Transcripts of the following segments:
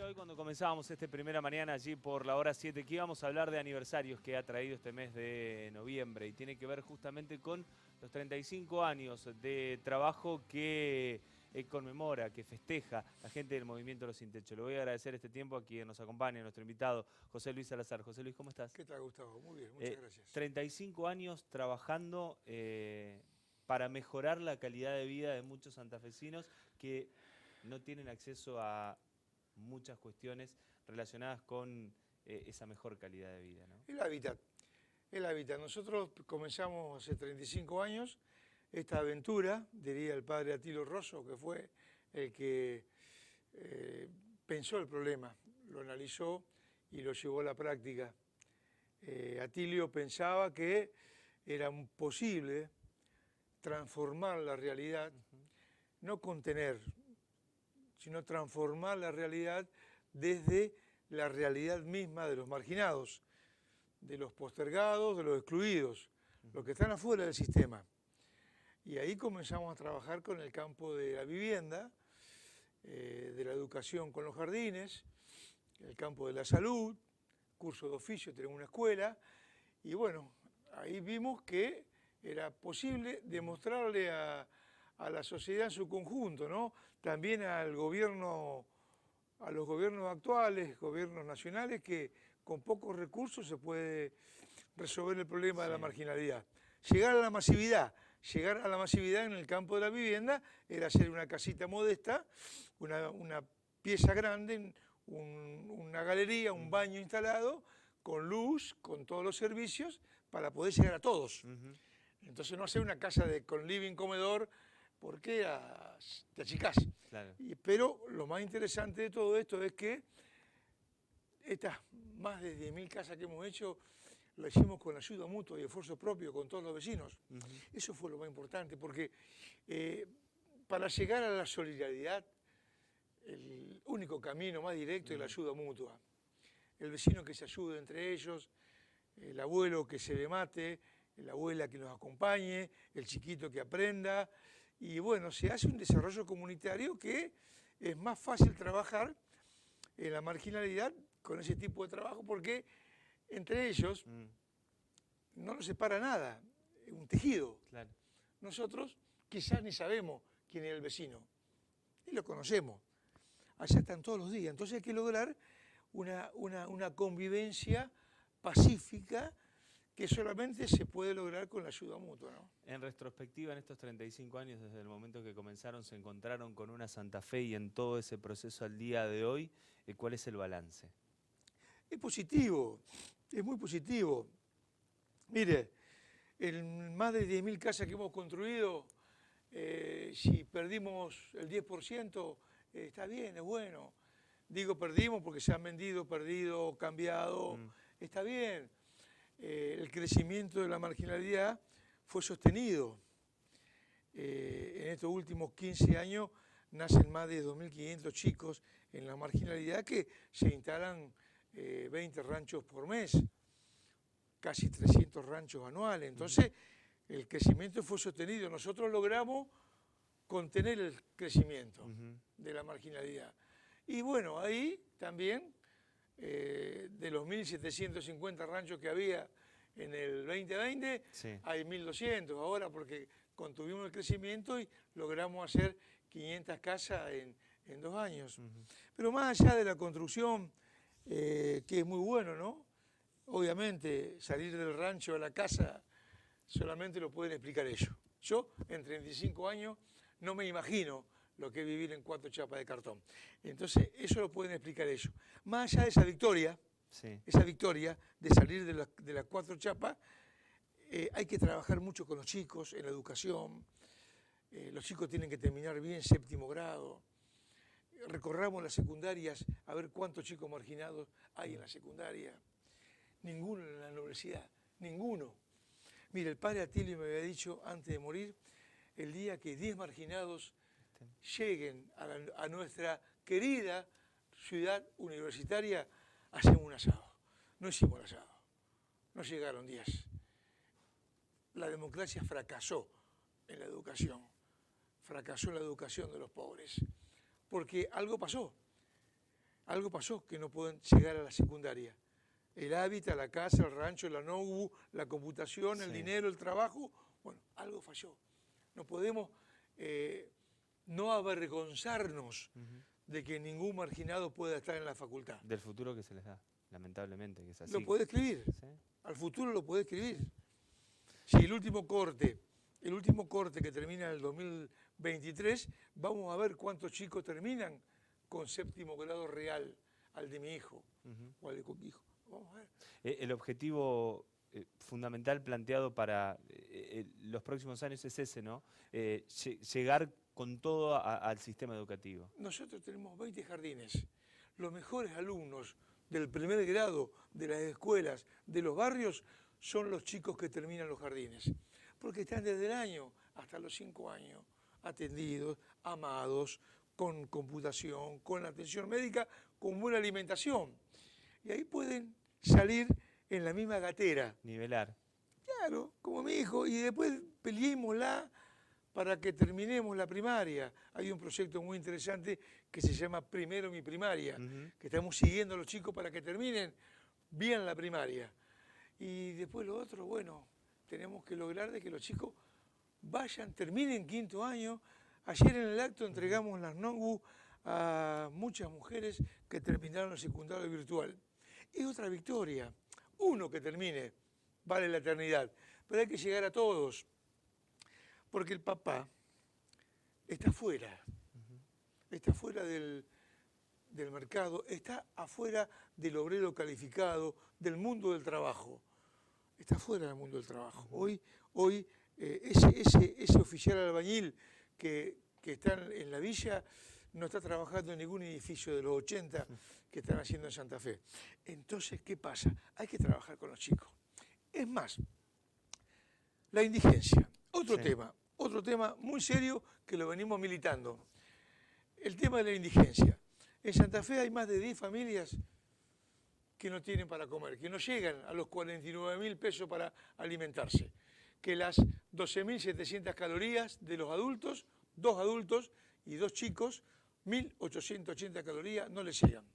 hoy cuando comenzábamos este primera mañana allí por la hora 7 que íbamos a hablar de aniversarios que ha traído este mes de noviembre y tiene que ver justamente con los 35 años de trabajo que conmemora, que festeja la gente del Movimiento Los Sin Techo. Le voy a agradecer este tiempo a quien nos acompaña, nuestro invitado, José Luis Salazar. José Luis, ¿cómo estás? ¿Qué tal, Gustavo? Muy bien, muchas gracias. 35 años trabajando para mejorar la calidad de vida de muchos santafesinos que no tienen acceso a muchas cuestiones relacionadas con esa mejor calidad de vida, ¿no? El hábitat. El hábitat. Nosotros comenzamos hace 35 años esta aventura, diría el padre Atilio Rosso, que fue el que pensó el problema, lo analizó y lo llevó a la práctica. Atilio pensaba que era posible transformar la realidad, no contener, sino transformar la realidad desde la realidad misma de los marginados, de los postergados, de los excluidos, los que están afuera del sistema. Y ahí comenzamos a trabajar con el campo de la vivienda, de la educación con los jardines, el campo de la salud, curso de oficio, tenemos una escuela, y bueno, ahí vimos que era posible demostrarle a la sociedad en su conjunto, ¿no? También al gobierno, a los gobiernos actuales, gobiernos nacionales, que con pocos recursos se puede resolver el problema de la marginalidad. Llegar a la masividad en el campo de la vivienda era hacer una casita modesta, una pieza grande, una galería, un baño instalado, con luz, con todos los servicios, para poder llegar a todos. Entonces no hacer una casa con living, comedor, porque te achicás. Claro. Pero lo más interesante de todo esto es que estas más de 10.000 casas que hemos hecho, lo hicimos con ayuda mutua y esfuerzo propio con todos los vecinos. Eso fue lo más importante, porque para llegar a la solidaridad, el único camino más directo es la ayuda mutua. El vecino que se ayude entre ellos, el abuelo que se le mate, la abuela que nos acompañe, el chiquito que aprenda. Y bueno, se hace un desarrollo comunitario que es más fácil trabajar en la marginalidad con ese tipo de trabajo porque entre ellos no nos separa nada, es un tejido. Claro. Nosotros quizás ni sabemos quién es el vecino, ni lo conocemos. Allá están todos los días, entonces hay que lograr una convivencia pacífica que solamente se puede lograr con la ayuda mutua, ¿no? En retrospectiva, en estos 35 años, desde el momento que comenzaron, se encontraron con una Santa Fe y en todo ese proceso al día de hoy, ¿cuál es el balance? Es positivo, es muy positivo. Mire, en más de 10.000 casas que hemos construido, si perdimos el 10%, está bien, es bueno. Digo perdimos porque se han vendido, perdido, cambiado, está bien. El crecimiento de la marginalidad fue sostenido. En estos últimos 15 años nacen más de 2.500 chicos en la marginalidad que se instalan 20 ranchos por mes, casi 300 ranchos anuales. Entonces, el crecimiento fue sostenido. Nosotros logramos contener el crecimiento de la marginalidad. Y bueno, ahí también, de los 1.750 ranchos que había en el 2020, hay 1.200 ahora porque contuvimos el crecimiento y logramos hacer 500 casas en 2 años. Pero más allá de la construcción, que es muy bueno, ¿no? Obviamente, salir del rancho a la casa solamente lo pueden explicar ellos. Yo, en 35 años, no me imagino lo que es vivir en 4 chapas de cartón. Entonces, eso lo pueden explicar ellos. Más allá de esa victoria de salir de las 4 chapas, hay que trabajar mucho con los chicos en la educación. Los chicos tienen que terminar bien 7º grado. Recorramos las secundarias a ver cuántos chicos marginados hay en la secundaria. Ninguno en la universidad, ninguno. Mire, el padre Atilio me había dicho antes de morir, el día que 10 marginados lleguen a nuestra querida ciudad universitaria, hacemos un asado. No hicimos el asado, no llegaron 10. La democracia fracasó en la educación de los pobres, porque algo pasó algo pasó que no pueden llegar a la secundaria. El hábitat, la casa, el rancho, la NOU, la computación, el dinero, el trabajo, bueno, algo falló. No podemos no avergonzarnos de que ningún marginado pueda estar en la facultad. Del futuro que se les da, lamentablemente, que es así. Lo puede escribir, ¿Sí? al futuro lo puede escribir. Si el último corte que termina en el 2023, vamos a ver cuántos chicos terminan con séptimo grado real, al de mi hijo o al de mi hijo. Vamos a ver. El objetivo fundamental planteado para los próximos años es ese, ¿no? Llegar con todo al sistema educativo. Nosotros tenemos 20 jardines. Los mejores alumnos del primer grado de las escuelas, de los barrios, son los chicos que terminan los jardines. Porque están desde el año hasta los 5 años atendidos, amados, con computación, con atención médica, con buena alimentación. Y ahí pueden salir en la misma gatera. Nivelar. Claro, como mi hijo, y después peleémosla para que terminemos la primaria. Hay un proyecto muy interesante que se llama Primero mi primaria, que estamos siguiendo a los chicos para que terminen bien la primaria. Y después lo otro, bueno, tenemos que lograr de que los chicos terminen quinto año. Ayer en el acto entregamos las NOU a muchas mujeres que terminaron el secundario virtual. Es otra victoria. Uno que termine vale la eternidad, pero hay que llegar a todos, porque el papá está fuera, está fuera del mercado, está afuera del obrero calificado, del mundo del trabajo, está fuera del mundo del trabajo. Hoy ese oficial albañil que está en la villa no está trabajando en ningún edificio de los 80 que están haciendo en Santa Fe. Entonces, ¿qué pasa? Hay que trabajar con los chicos. Es más, la indigencia, otro tema muy serio que lo venimos militando. El tema de la indigencia. En Santa Fe hay más de 10 familias que no tienen para comer, que no llegan a los 49.000 pesos para alimentarse, que las 12.700 calorías de los adultos, 2 adultos y 2 chicos, 1.880 calorías no les llegan.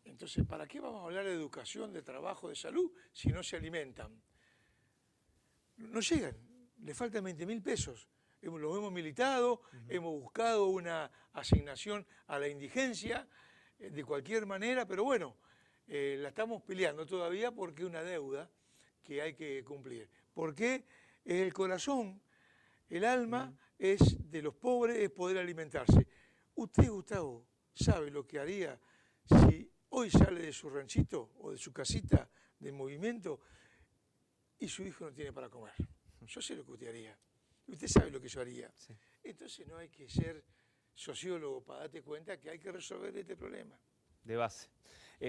Entonces, ¿para qué vamos a hablar de educación, de trabajo, de salud, si no se alimentan? No llegan, les faltan 20.000 pesos. Lo hemos militado, hemos buscado una asignación a la indigencia, de cualquier manera, pero bueno, la estamos peleando todavía porque es una deuda que hay que cumplir. Porque el corazón, el alma es de los pobres, es poder alimentarse. Usted, Gustavo, sabe lo que haría si hoy sale de su ranchito o de su casita del movimiento y su hijo no tiene para comer. Yo sé lo que usted haría. Usted sabe lo que yo haría. Sí. Entonces no hay que ser sociólogo para darte cuenta que hay que resolver este problema. De base.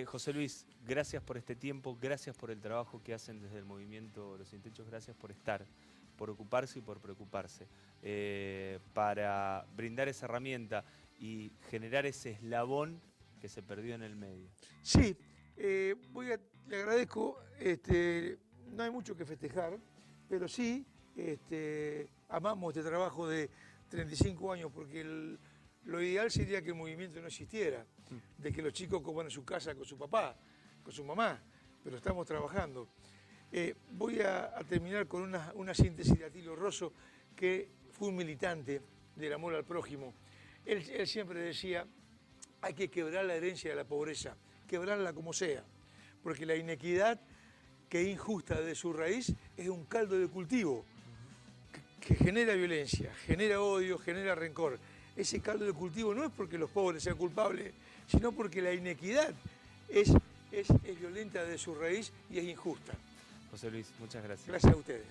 José Luis, gracias por este tiempo, gracias por el trabajo que hacen desde el movimiento Los Sin Techos, gracias por estar, por ocuparse y por preocuparse, para brindar esa herramienta y generar ese eslabón que se perdió en el medio. Sí, le agradezco, no hay mucho que festejar, pero sí, amamos este trabajo de 35 años porque lo ideal sería que el movimiento no existiera, de que los chicos coman en su casa con su papá, con su mamá, pero estamos trabajando. Voy a terminar con una síntesis de Atilio Rosso, que fue un militante del amor al prójimo. Él siempre decía, hay que quebrar la herencia de la pobreza, quebrarla como sea, porque la inequidad que es injusta desde su raíz es un caldo de cultivo que genera violencia, genera odio, genera rencor. Ese caldo de cultivo no es porque los pobres sean culpables, sino porque la inequidad es violenta de su raíz y es injusta. José Luis, muchas gracias. Gracias a ustedes.